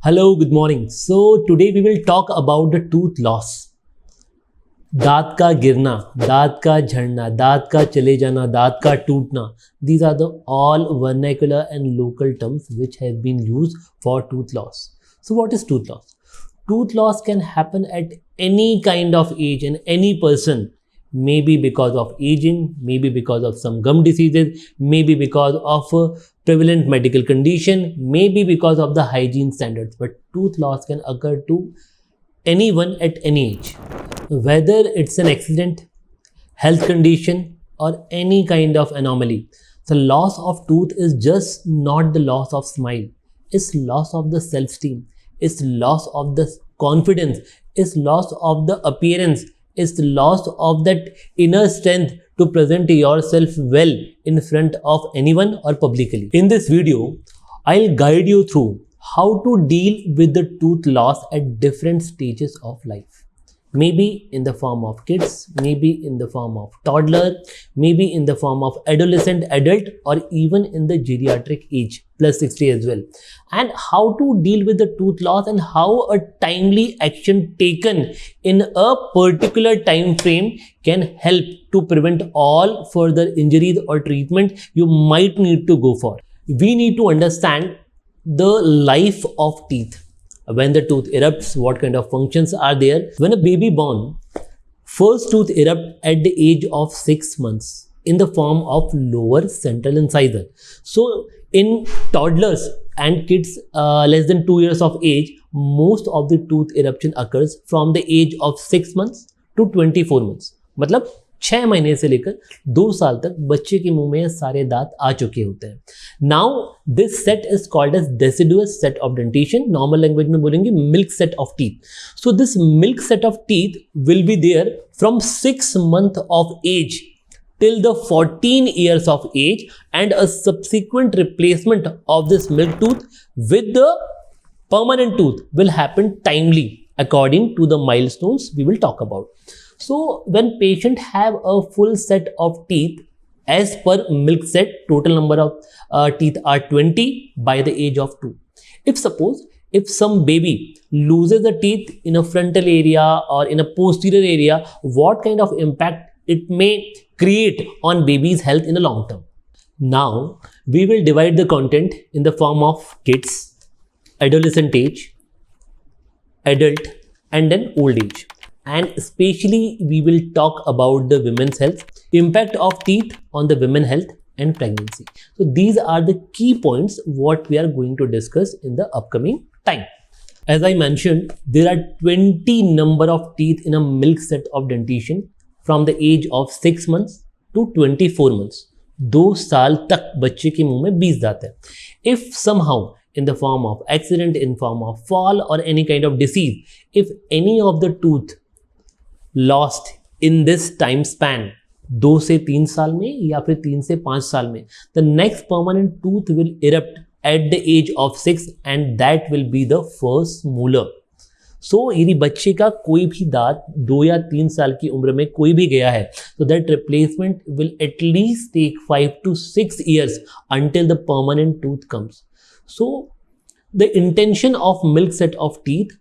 Hello, good morning. So today we will talk about the tooth loss. दांत का गिरना, दांत का झड़ना, दांत का चले जाना, दांत का टूटना. These are the all vernacular and local terms which have been used for tooth loss. So what is tooth loss? Tooth loss can happen at any kind of age and any person. Maybe because of aging, maybe because of some gum diseases, maybe because of a prevalent medical condition, maybe because of the hygiene standards. But tooth loss can occur to anyone at any age, whether it's an accident, health condition, or any kind of anomaly. The loss of tooth is just not the loss of smile. It's loss of the self-esteem. It's loss of the confidence. It's loss of the appearance. It's the loss of that inner strength to present yourself well in front of anyone or publicly. In this video, I'll guide you through how to deal with the tooth loss at different stages of life. Maybe in the form of kids, maybe in the form of toddler, maybe in the form of adolescent, adult, or even in the geriatric age, plus 60 as well. And how to deal with the tooth loss and how a timely action taken in a particular time frame can help to prevent all further injuries or treatment you might need to go for. We need to understand the life of teeth. When the tooth erupts, what kind of functions are there? When a baby born, first tooth erupt at the age of 6 months in the form of lower central incisor. So in toddlers and kids less than 2 years of age, most of the tooth eruption occurs from the age of 6 months to 24 months. मतलब 6 महीने से लेकर 2 साल तक बच्चे के मुंह में सारे दांत आ चुके होते हैं. Now this set is called as deciduous set of dentition. Normal language में बोलेंगे milk set of teeth. So this milk set of teeth will be there from 6 months of age till the 14 years of age, and a subsequent replacement of this milk tooth with the permanent tooth will happen timely according to the milestones we will talk about. So when patient have a full set of teeth as per milk set, total number of teeth are 20 by the age of 2. If some baby loses the teeth in a frontal area or in a posterior area, what kind of impact it may create on baby's health in the long term? Now we will divide the content in the form of kids, adolescent age, adult, and then old age. And especially we will talk about the women's health, impact of teeth on the women health and pregnancy. So these are the key points what we are going to discuss in the upcoming time. As I mentioned, there are 20 number of teeth in a milk set of dentition from the age of 6 months to 24 months. 2 साल तक बच्चे के मुंह में 20 दांत है. If somehow in the form of accident, in form of fall or any kind of disease, if any of the tooth lost in this time span 2 से 3 साल में या फिर 3 से 5 साल में, the next permanent tooth will erupt at the age of 6 and that will be the first molar. So यदि बच्चे का कोई भी दांत 2 या 3 साल की उम्र में कोई भी गया है, so that replacement will at least take 5 to 6 years until the permanent tooth comes. So the intention of milk set of teeth,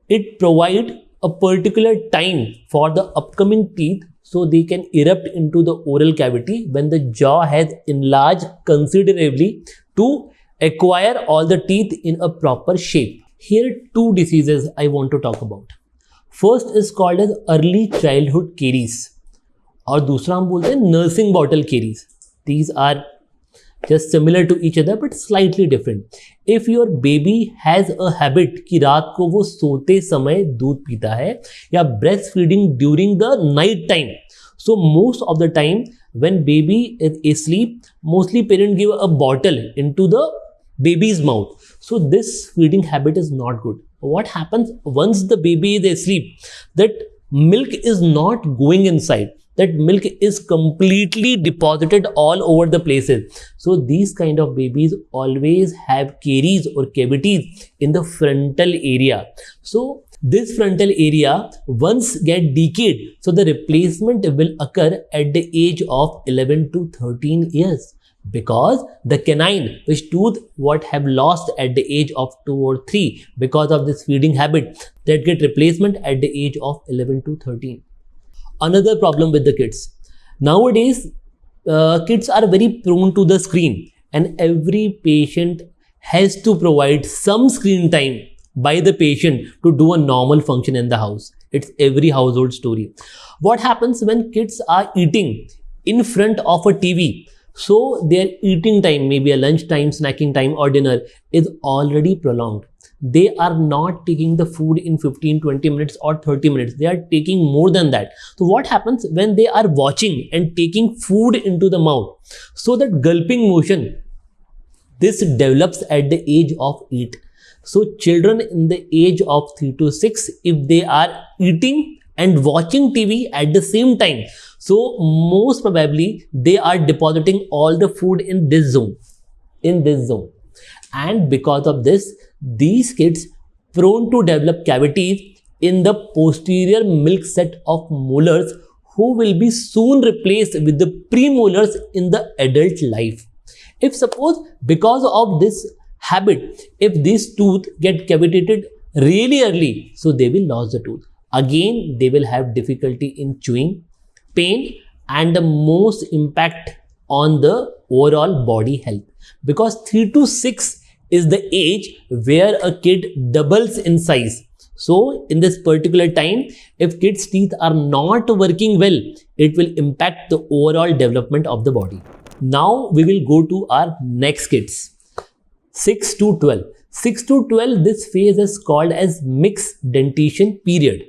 it provide a particular time for the upcoming teeth so they can erupt into the oral cavity when the jaw has enlarged considerably to acquire all the teeth in a proper shape. Here 2 diseases I want to talk about. First is called as early childhood caries और दूसरा हम बोलते हैं nursing bottle caries. These are just similar to each other but slightly different. If your baby has a habit कि रात को वो सोते समय दूध पीता है या breastfeeding during the night time, so most of the time when baby is asleep, mostly parents give a bottle into the baby's mouth. So this feeding habit is not good. What happens once the baby is asleep? That milk is not going inside. That milk is completely deposited all over the places. So these kind of babies always have caries or cavities in the frontal area. So this frontal area once get decayed, so the replacement will occur at the age of 11 to 13 years. Because the canine which tooth what have lost at the age of 2 or 3 because of this feeding habit, that get replacement at the age of 11 to 13. Another problem with the kids nowadays, kids are very prone to the screen, and every patient has to provide some screen time by the patient to do a normal function in the house. It's every household story. What happens when kids are eating in front of a TV? So their eating time, maybe a lunch time, snacking time or dinner, is already prolonged. They are not taking the food in 15-20 minutes or 30 minutes. They are taking more than that. So what happens when they are watching and taking food into the mouth? So that gulping motion, this develops at the age of 8. So children in the age of 3 to 6, if they are eating and watching TV at the same time, so most probably they are depositing all the food in this zone, and because of this, these kids prone to develop cavities in the posterior milk set of molars, who will be soon replaced with the premolars in the adult life. If suppose because of this habit, if this tooth get cavitated really early, so they will lose the tooth. Again, they will have difficulty in chewing, pain, and the most impact on the overall body health. Because 3 to 6 is the age where a kid doubles in size. So in this particular time, if kids' teeth are not working well, it will impact the overall development of the body. Now we will go to our next kids. 6 to 12. 6 to 12, this phase is called as mixed dentition period.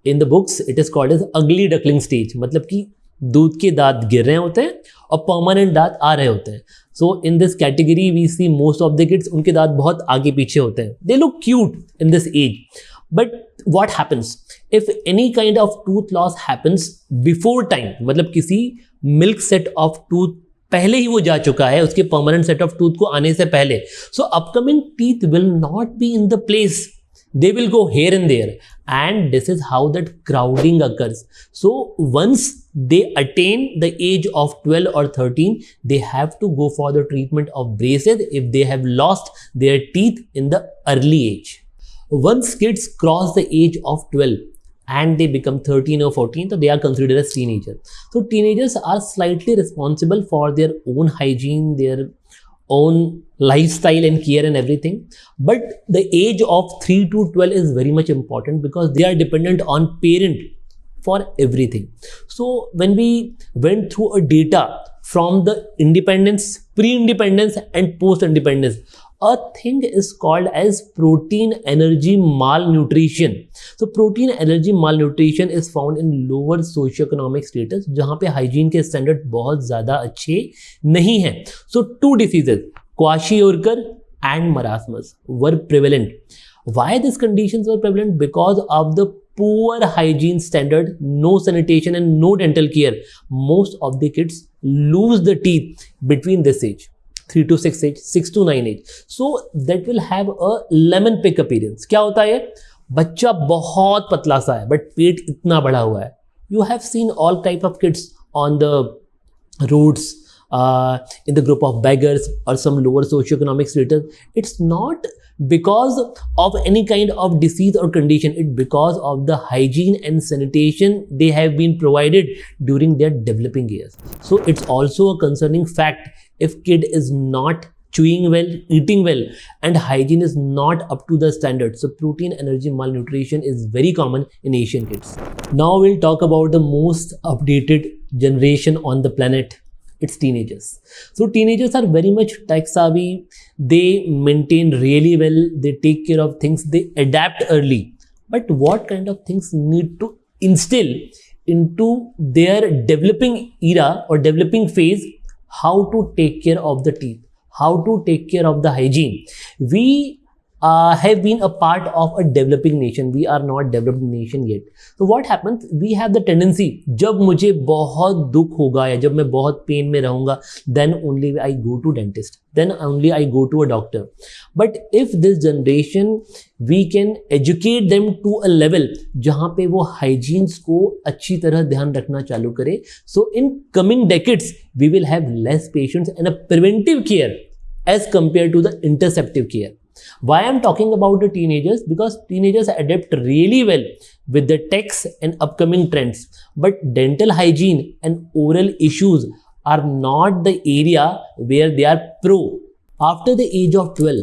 In the books, it is called as ugly duckling stage. मतलब कि दूध के दांत गिर रहे होते हैं और परमानेंट दांत आ रहे होते हैं. So in this category, we see most of the kids, उनके दांत बहुत आगे पीछे होते हैं. They look cute in this age. But what happens? If any kind of tooth loss happens before time, मतलब किसी milk set of tooth पहले ही वो जा चुका है, उसके परमानेंट सेट ऑफ टूथ को आने से पहले, सो upcoming teeth will not be in the place. They will go here and there, and this is how that crowding occurs. So once they attain the age of 12 or 13, they have to go for the treatment of braces if they have lost their teeth in the early age. Once kids cross the age of 12 and they become 13 or 14, so they are considered as teenagers. So teenagers are slightly responsible for their own hygiene, their own lifestyle and care and everything. But the age of 3 to 12 is very much important because they are dependent on parent for everything. So when we went through a data from the independence, pre-independence and post-independence, a thing is called as protein energy malnutrition. So protein energy malnutrition is found in lower socioeconomic status, जहाँ पे hygiene के standard बहुत ज़्यादा अच्छे नहीं हैं. So two diseases, kwashiorkor and marasmus, were prevalent. Why these conditions were prevalent? Because of the poor hygiene standard, no sanitation and no dental care. Most of the kids lose the teeth between this age, 3 to 6 age, 6 to 9 age. So that will have a lemon pick appearance. क्या होता है? बच्चा बहुत पतला सा है but पेट इतना बड़ा हुआ है. You have seen all type of kids on the roads, in the group of beggars or some lower socioeconomic status. It's not because of any kind of disease or condition. It's because of the hygiene and sanitation they have been provided during their developing years. So it's also a concerning fact if kid is not chewing well, eating well, and hygiene is not up to the standard. So protein energy malnutrition is very common in Asian kids. Now we'll talk about the most updated generation on the planet. It's teenagers. So teenagers are very much tech savvy. They maintain really well. They take care of things. They adapt early. But what kind of things need to instill into their developing era or developing phase? How to take care of the teeth, how to take care of the hygiene. We have been a part of a developing nation. We are not developed nation yet. So what happens? We have the tendency, जब मुझे बहुत दुख होगा या जब मैं बहुत pen में रहूँगा, then only I go to dentist. Then only I go to a doctor. But if this generation, we can educate them to a level जहाँ पे वो hygiene को अच्छी तरह ध्यान रखना चालू करे. So in coming decades, we will have less patients and a preventive care as compared to the interceptive care. Why I'm talking about the teenagers? Because teenagers adapt really well with the techs and upcoming trends. But dental hygiene and oral issues are not the area where they are pro. After the age of 12,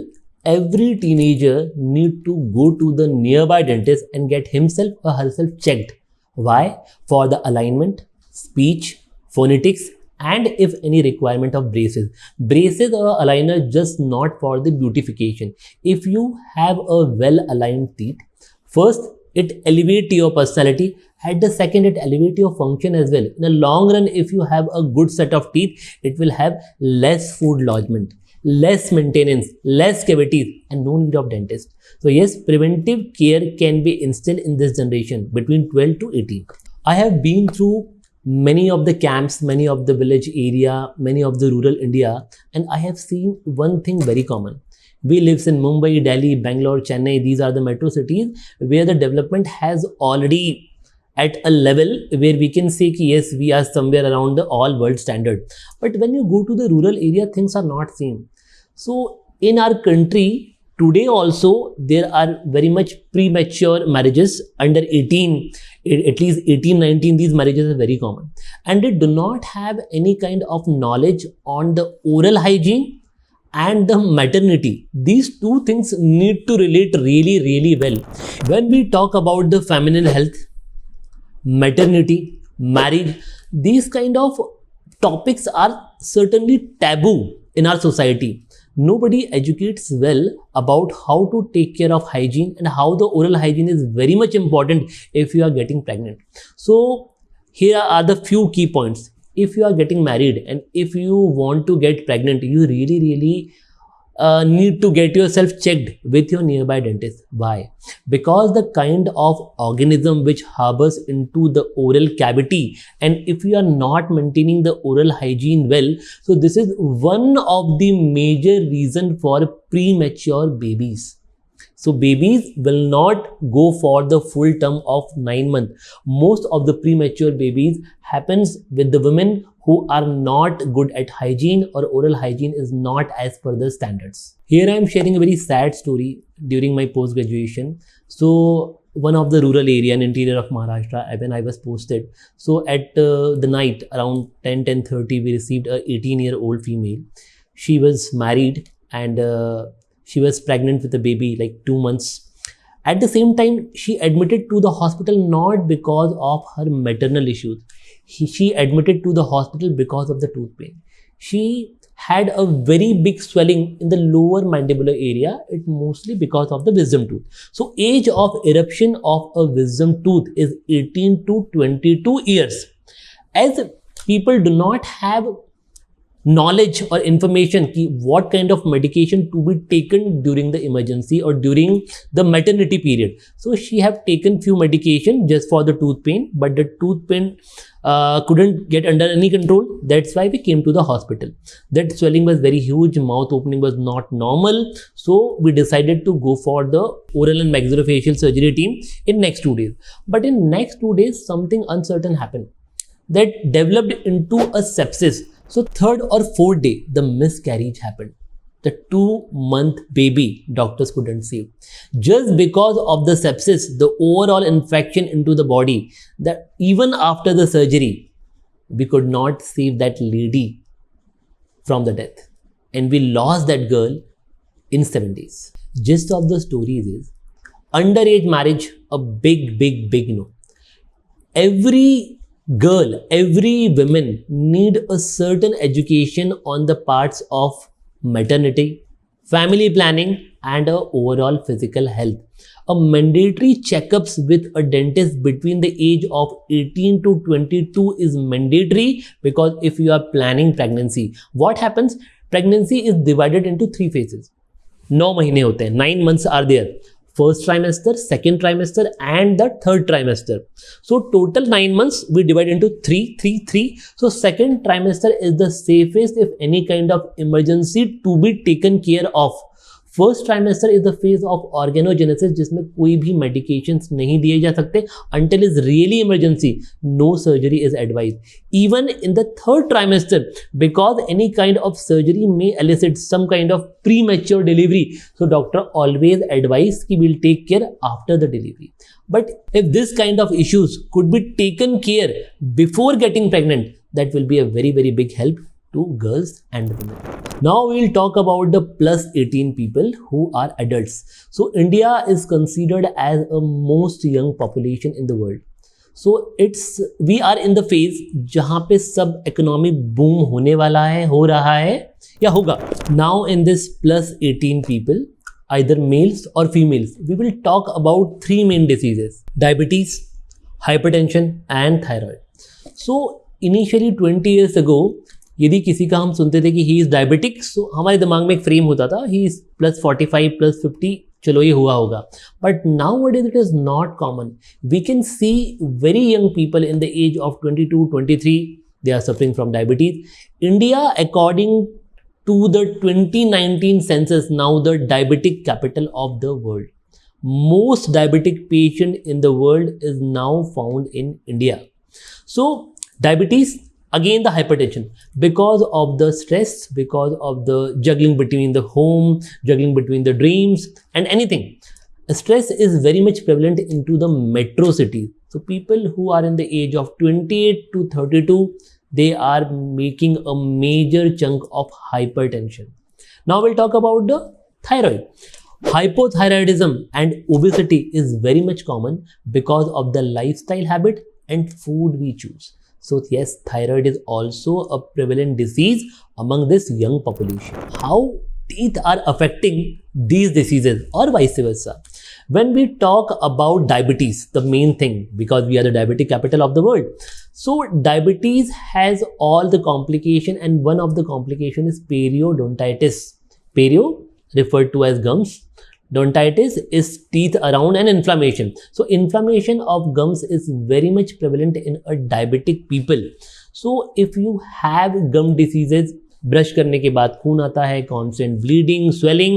every teenager need to go to the nearby dentist and get himself or herself checked. Why? For the alignment, speech, phonetics, and if any requirement of braces. Braces or aligner just not for the beautification. If you have a well aligned teeth, first it elevate your personality, at the second it elevate your function as well. In the long run, if you have a good set of teeth, it will have less food lodgement, less maintenance, less cavities, and no need of dentist. So yes, preventive care can be instilled in this generation between 12 to 18. I have been through many of the camps, many of the village area, many of the rural India, and I have seen one thing very common. We live in Mumbai, Delhi, Bangalore, Chennai. These are the metro cities where the development has already at a level where we can say ki yes, we are somewhere around the all world standard. But when you go to the rural area, things are not same. So in our country, today also there are very much premature marriages under 18, at least 18, 19, these marriages are very common. And they do not have any kind of knowledge on the oral hygiene and the maternity. These two things need to relate really, really well. When we talk about the feminine health, maternity, marriage, these kind of topics are certainly taboo in our society. Nobody educates well about how to take care of hygiene and how the oral hygiene is very much important if you are getting pregnant. So here are the few key points. If you are getting married and if you want to get pregnant, you really need to get yourself checked with your nearby dentist. Why? Because the kind of organism which harbors into the oral cavity, and if you are not maintaining the oral hygiene well, so this is one of the major reason for premature babies. So babies will not go for the full term of 9 months. Most of the premature babies happens with the women who are not good at hygiene or oral hygiene is not as per the standards. Here I am sharing a very sad story during my post-graduation. So one of the rural area in interior of Maharashtra, when I was posted. So at the night around 10:30, we received a 18-year-old female. She was married and she was pregnant with a baby like 2 months. At the same time, she admitted to the hospital not because of her maternal issues. She admitted to the hospital because of the tooth pain. She had a very big swelling in the lower mandibular area. It mostly because of the wisdom tooth. So age of eruption of a wisdom tooth is 18 to 22 years. As people do not have knowledge or information ki what kind of medication to be taken during the emergency or during the maternity period. So she have taken few medication just for the tooth pain, but the tooth pain couldn't get under any control. That's why we came to the hospital. That swelling was very huge, mouth opening was not normal. So we decided to go for the oral and maxillofacial surgery team in next 2 days. But in next 2 days, something uncertain happened that developed into a sepsis. So third or fourth day, the miscarriage happened. The 2-month baby doctors couldn't save. Just because of the sepsis, the overall infection into the body, that even after the surgery, we could not save that lady from the death. And we lost that girl in 7 days. Gist of the stories is, underage marriage, a big no. Every girl, every woman need a certain education on the parts of maternity, family planning and overall physical health. A mandatory checkups with a dentist between the age of 18 to 22 is mandatory, because if you are planning pregnancy, what happens? Pregnancy is divided into 3 phases. 9 महीने होते हैं, 9 months are there. First trimester, second trimester, and the third trimester. So total 9 months we divide into 3, 3, 3. So second trimester is the safest if any kind of emergency to be taken care of. First trimester is the phase of organogenesis, जिसमें कोई भी medications नहीं दिए जा सकते until is really emergency, no surgery is advise. Even in the third trimester, because any kind of surgery may elicit some kind of premature delivery, so doctor always advise कि will take care after the delivery. But if this kind of issues could be taken care before getting pregnant, that will be a very, very big help to girls and women. Now we will talk about the plus 18 people who are adults. So India is considered as a most young population in the world. So we are in the phase जहाँ पे सब economic boom होने वाला है, हो रहा है या होगा. Now in this plus 18 people, either males or females, we will talk about 3 main diseases: diabetes, hypertension and thyroid. So initially 20 years ago, यदि किसी का हम सुनते थे कि ही इज़ डायबिटिक, सो हमारे दिमाग में एक फ्रेम होता था ही इज़ +45 +50, चलो ये हुआ होगा. But now it is not common. We can see very young people in the age of 22, 23, they are suffering from diabetes. India, according to the 2019 census, now the diabetic capital of the world. Most diabetic patient in the world is now found in India. So diabetes, again the hypertension, because of the stress, because of the juggling between the home, juggling between the dreams and anything. Stress is very much prevalent into the metro cities. So people who are in the age of 28 to 32, they are making a major chunk of hypertension. Now we'll talk about the thyroid. Hypothyroidism and obesity is very much common because of the lifestyle habit and food we choose. So yes, thyroid is also a prevalent disease among this young population. How teeth are affecting these diseases or vice versa? When we talk about diabetes, the main thing, because we are the diabetic capital of the world, so diabetes has all the complication, and one of the complication is periodontitis. Perio referred to as gums. Odontitis is teeth around and inflammation. So inflammation of gums is very much prevalent in a diabetic people. So if you have gum diseases, brush करने के बाद खून आता है, constant bleeding, swelling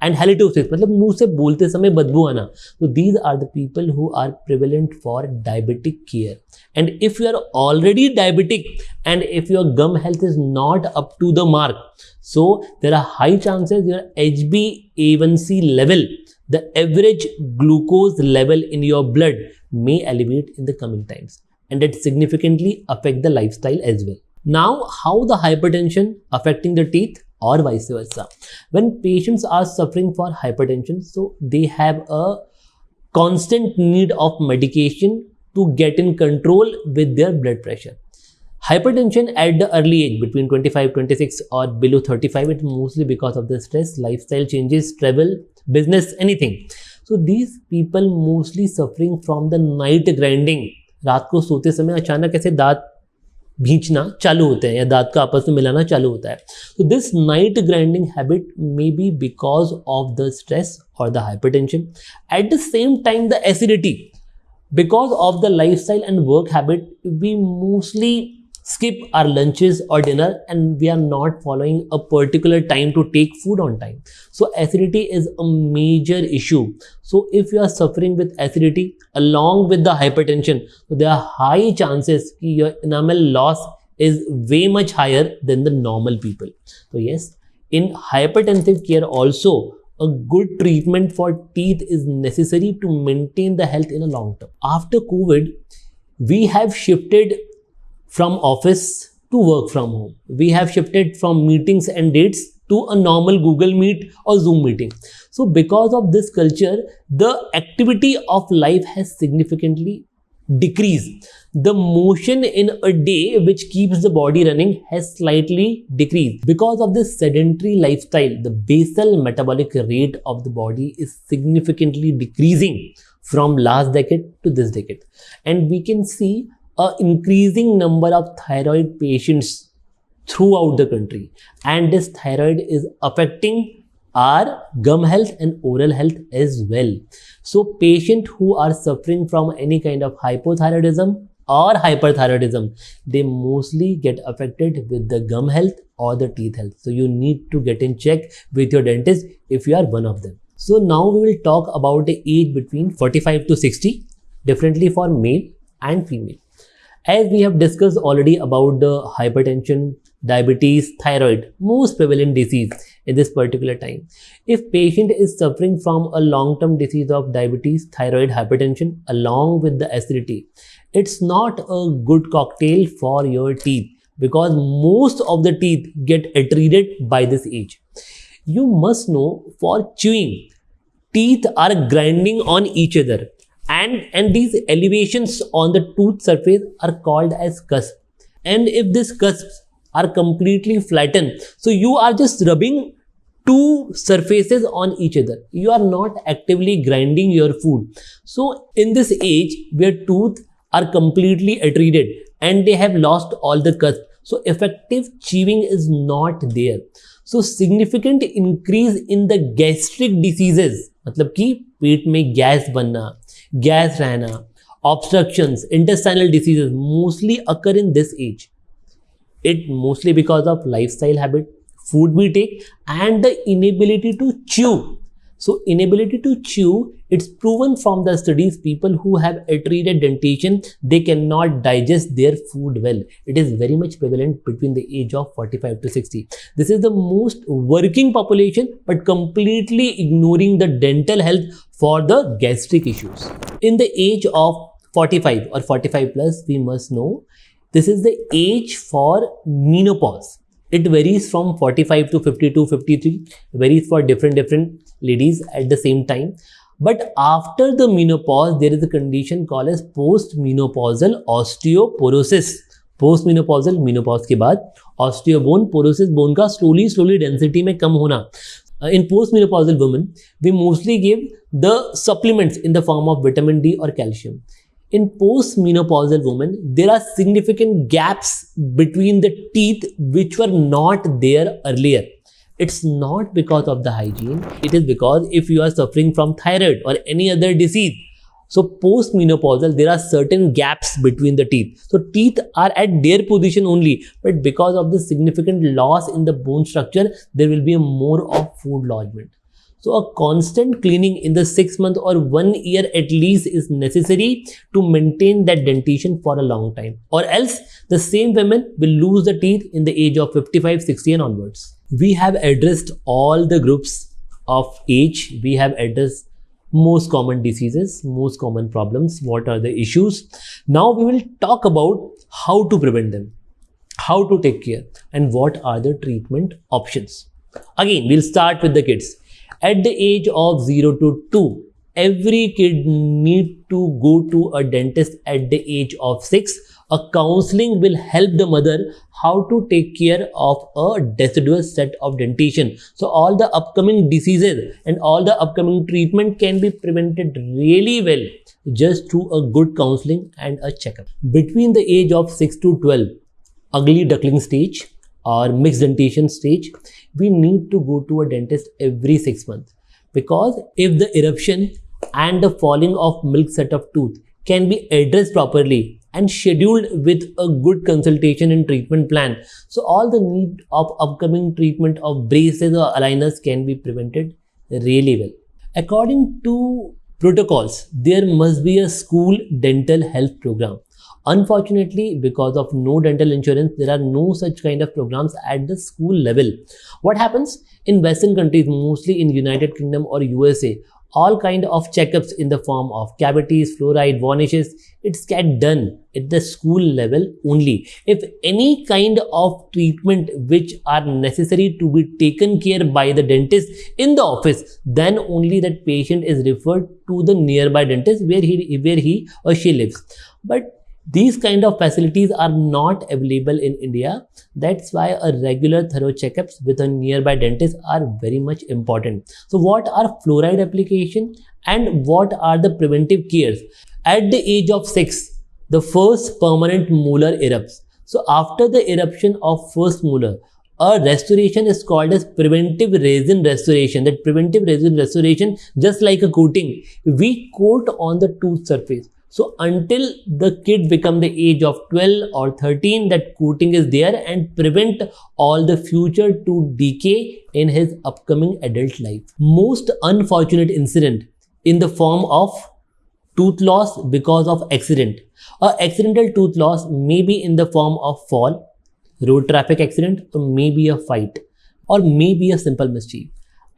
and halitosis, मतलब मुंह से बोलते समय बदबू आना. So these are the people who are prevalent for diabetic care. And if you are already diabetic and if your gum health is not up to the mark, so there are high chances your HbA1c level, the average glucose level in your blood, may elevate in the coming times, and it significantly affect the lifestyle as well. Now, how the hypertension affecting the teeth or vice versa? When patients are suffering for hypertension, so they have a constant need of medication to get in control with their blood pressure. Hypertension at the early age, between 25, 26 or below 35, it's mostly because of the stress, lifestyle changes, travel, business, anything. So these people mostly suffering from the night grinding. रात को सोते समय अचानक ऐसे दांत भींचना चालू होते हैं या दांत का आपस में मिलाना चालू होता है. So this night grinding habit may be because of the stress or the hypertension. At the same time, the acidity. Because of the lifestyle and work habit, we mostly skip our lunches or dinner and we are not following a particular time to take food on time. So acidity is a major issue. So if you are suffering with acidity along with the hypertension, so there are high chances that your enamel loss is way much higher than the normal people. So yes, in hypertensive care also, a good treatment for teeth is necessary to maintain the health in a long term. After COVID, we have shifted from office to work from home. We have shifted from meetings and dates to a normal Google Meet or Zoom meeting. So because of this culture, the activity of life has significantly decreased. The motion in a day which keeps the body running has slightly decreased. Because of this sedentary lifestyle, the basal metabolic rate of the body is significantly decreasing from last decade to this decade. And we can see an increasing number of thyroid patients throughout the country, and this thyroid is affecting our gum health and oral health as well. So patients who are suffering from any kind of hypothyroidism or hyperthyroidism, they mostly get affected with the gum health or the teeth health. So you need to get in check with your dentist if you are one of them. So now we will talk about the age between 45 to 60, differently for male and female. As we have discussed already about the hypertension, diabetes, thyroid, most prevalent disease in this particular time. If patient is suffering from a long-term disease of diabetes, thyroid, hypertension along with the acidity, it's not a good cocktail for your teeth because most of the teeth get treated by this age. You must know, for chewing, teeth are grinding on each other, and these elevations on the tooth surface are called as cusp. And if these cusps are completely flattened, so you are just rubbing two surfaces on each other, you are not actively grinding your food. So in this age where tooth are completely treated and they have lost all the cusp, so effective chewing is not there. So significant increase in the gastric diseases, मतलब कि पेट में gas बनना, gas रहना, obstructions, intestinal diseases mostly occur in this age. It mostly because of lifestyle habit, food we take, and the inability to chew. So inability to chew, it's proven from the studies, people who have treated dentition, they cannot digest their food well. It is very much prevalent between the age of 45 to 60. This is the most working population, but completely ignoring the dental health for the gastric issues. In the age of 45 or 45 plus, we must know, this is the age for menopause. It varies from 45 to 52, 53, varies for different ladies at the same time. But after the menopause, there is a condition called as postmenopausal osteoporosis. Postmenopausal, menopause के बाद osteobone porosis, bone का slowly density में कम होना. In postmenopausal women, we mostly give the supplements in the form of vitamin D or calcium. In postmenopausal women, there are significant gaps between the teeth which were not there earlier. It's not because of the hygiene, it is because if you are suffering from thyroid or any other disease, so postmenopausal, there are certain gaps between the teeth. So teeth are at their position only, but because of the significant loss in the bone structure, there will be a more of food lodgement. So a constant cleaning in the 6 months or 1 year at least is necessary to maintain that dentition for a long time. Or else the same women will lose the teeth in the age of 55, 60 and onwards. We have addressed all the groups of age. We have addressed most common diseases, most common problems, what are the issues. Now we will talk about how to prevent them, how to take care, and what are the treatment options. Again, we'll start with the kids. At the age of 0 to 2, every kid need to go to a dentist at the age of 6. A counseling will help the mother how to take care of a deciduous set of dentition. So all the upcoming diseases and all the upcoming treatment can be prevented really well just through a good counseling and a checkup. Between the age of 6 to 12, ugly duckling stage or mixed dentition stage, we need to go to a dentist every 6 months, because if the eruption and the falling of milk set of tooth can be addressed properly and scheduled with a good consultation and treatment plan, so all the need of upcoming treatment of braces or aligners can be prevented really well. According to protocols, there must be a school dental health program. Unfortunately, because of no dental insurance, there are no such kind of programs at the school level. What happens in Western countries, mostly in United Kingdom or USA, all kind of checkups in the form of cavities, fluoride, varnishes, it's get done at the school level only. If any kind of treatment which are necessary to be taken care by the dentist in the office, then only that patient is referred to the nearby dentist where he or she lives. But these kind of facilities are not available in India. That's why a regular thorough checkups with a nearby dentist are very much important. So what are fluoride application and what are the preventive cares? At the age of 6, the first permanent molar erupts. So after the eruption of first molar, A restoration is called as preventive resin restoration. That preventive resin restoration, just like a coating, we coat on the tooth surface. So until the kid become the age of 12 or 13, that coating is there and prevent all the future to decay in his upcoming adult life. Most unfortunate incident in the form of tooth loss because of accident. A accidental tooth loss may be in the form of fall, road traffic accident, or maybe a fight, or maybe a simple mischief.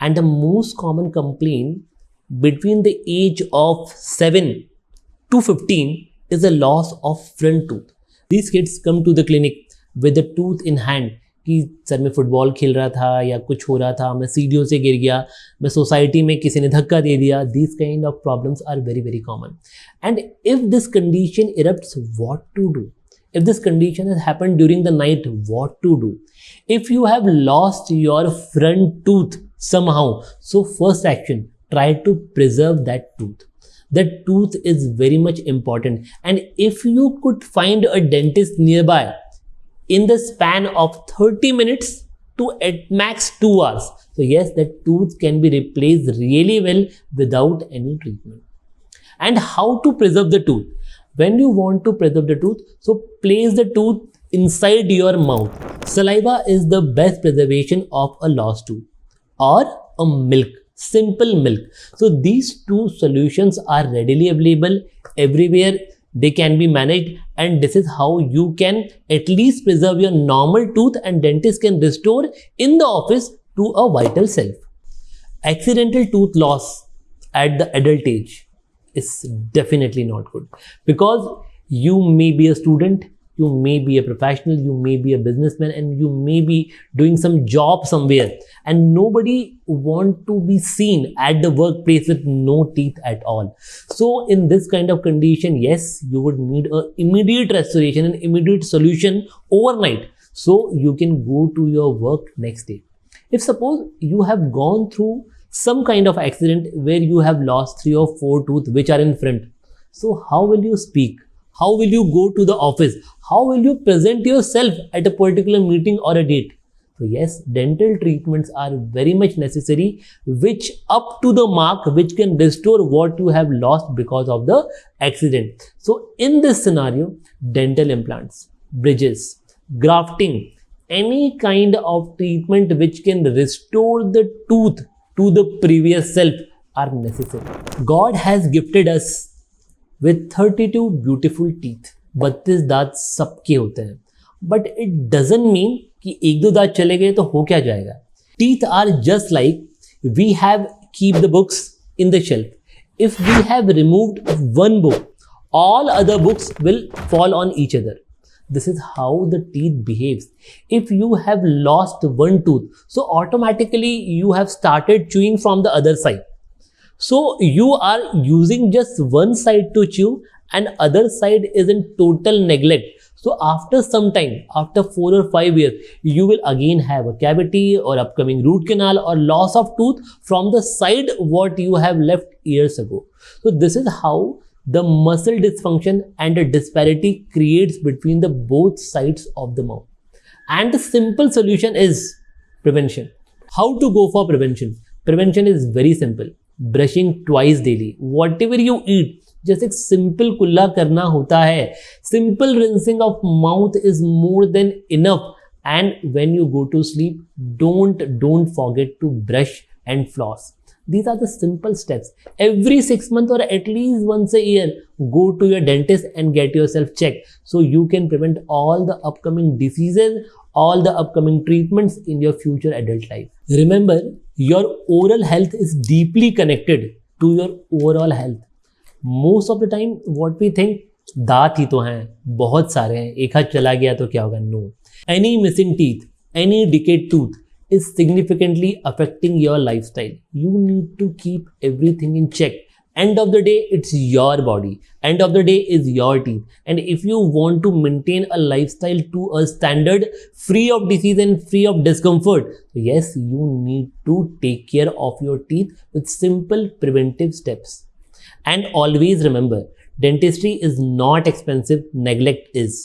And the most common complaint between the age of 7 to 15 is a loss of front tooth. These kids come to the clinic with the tooth in hand कि sir मैं football खेल रहा था या कुछ हो रहा था, मैं सीढ़ियों से गिर गया, मैं सोसाइटी में किसी ने धक्का दे दिया. These kind of problems are very very common. And if this condition erupts, what to do? If this condition has happened during the night, what to do? If you have lost your front tooth somehow, so first action, try to preserve that tooth. That tooth is very much important. And if you could find a dentist nearby in the span of 30 minutes to at max 2 hours, so yes, that tooth can be replaced really well without any treatment. And how to preserve the tooth? When you want to preserve the tooth, so place the tooth inside your mouth. Saliva is the best preservation of a lost tooth, or a milk, simple milk. So these two solutions are readily available everywhere. They can be managed, and this is how you can at least preserve your normal tooth, and dentist can restore in the office to a vital self. Accidental tooth loss at the adult age is definitely not good, because you may be a student, you may be a professional, you may be a businessman, and you may be doing some job somewhere, and nobody want to be seen at the workplace with no teeth at all. So in this kind of condition, yes, you would need an immediate restoration, an immediate solution overnight, so you can go to your work next day. If suppose you have gone through some kind of accident where you have lost 3 or 4 teeth which are in front, so how will you speak? How will you go to the office? How will you present yourself at a particular meeting or a date? So yes, dental treatments are very much necessary, which up to the mark, which can restore what you have lost because of the accident. So in this scenario, dental implants, bridges, grafting, any kind of treatment which can restore the tooth to the previous self are necessary. God has gifted us with 32 beautiful teeth. 32 दांत सबके होते हैं, but it doesn't mean कि 1-2 दांत चले गए तो हो क्या जाएगा. Teeth are just like we have keep the books in the shelf. If we have removed one book, all other books will fall on each other. This is how the teeth behaves. If you have lost one tooth, so automatically you have started chewing from the other side. So you are using just one side to chew, and other side is in total neglect. So after some time, after 4 or 5 years, you will again have a cavity or upcoming root canal or loss of tooth from the side what you have left years ago. So this is how the muscle dysfunction and the disparity creates between the both sides of the mouth. And the simple solution is prevention. How to go for prevention? Prevention is very simple. Brushing twice daily. Whatever you eat, just एक simple कुल्ला करना होता है. Simple rinsing of mouth is more than enough. And when you go to sleep, don't forget to brush and floss. These are the simple steps. Every 6 months or at least once a year, go to your dentist and get yourself checked, so you can prevent all the upcoming diseases, all the upcoming treatments in your future adult life. Remember, your oral health is deeply connected to your overall health. Most of the time what we think, दांत ही तो हैं, बहुत सारे हैं, एक हाथ चला गया तो क्या होगा? No. Any missing teeth, any decayed tooth is significantly affecting your lifestyle. You need to keep everything in check. End of the day, it's your body. End of the day is your teeth. And if you want to maintain a lifestyle to a standard free of disease and free of discomfort, yes, you need to take care of your teeth with simple preventive steps. And always remember, dentistry is not expensive, neglect is.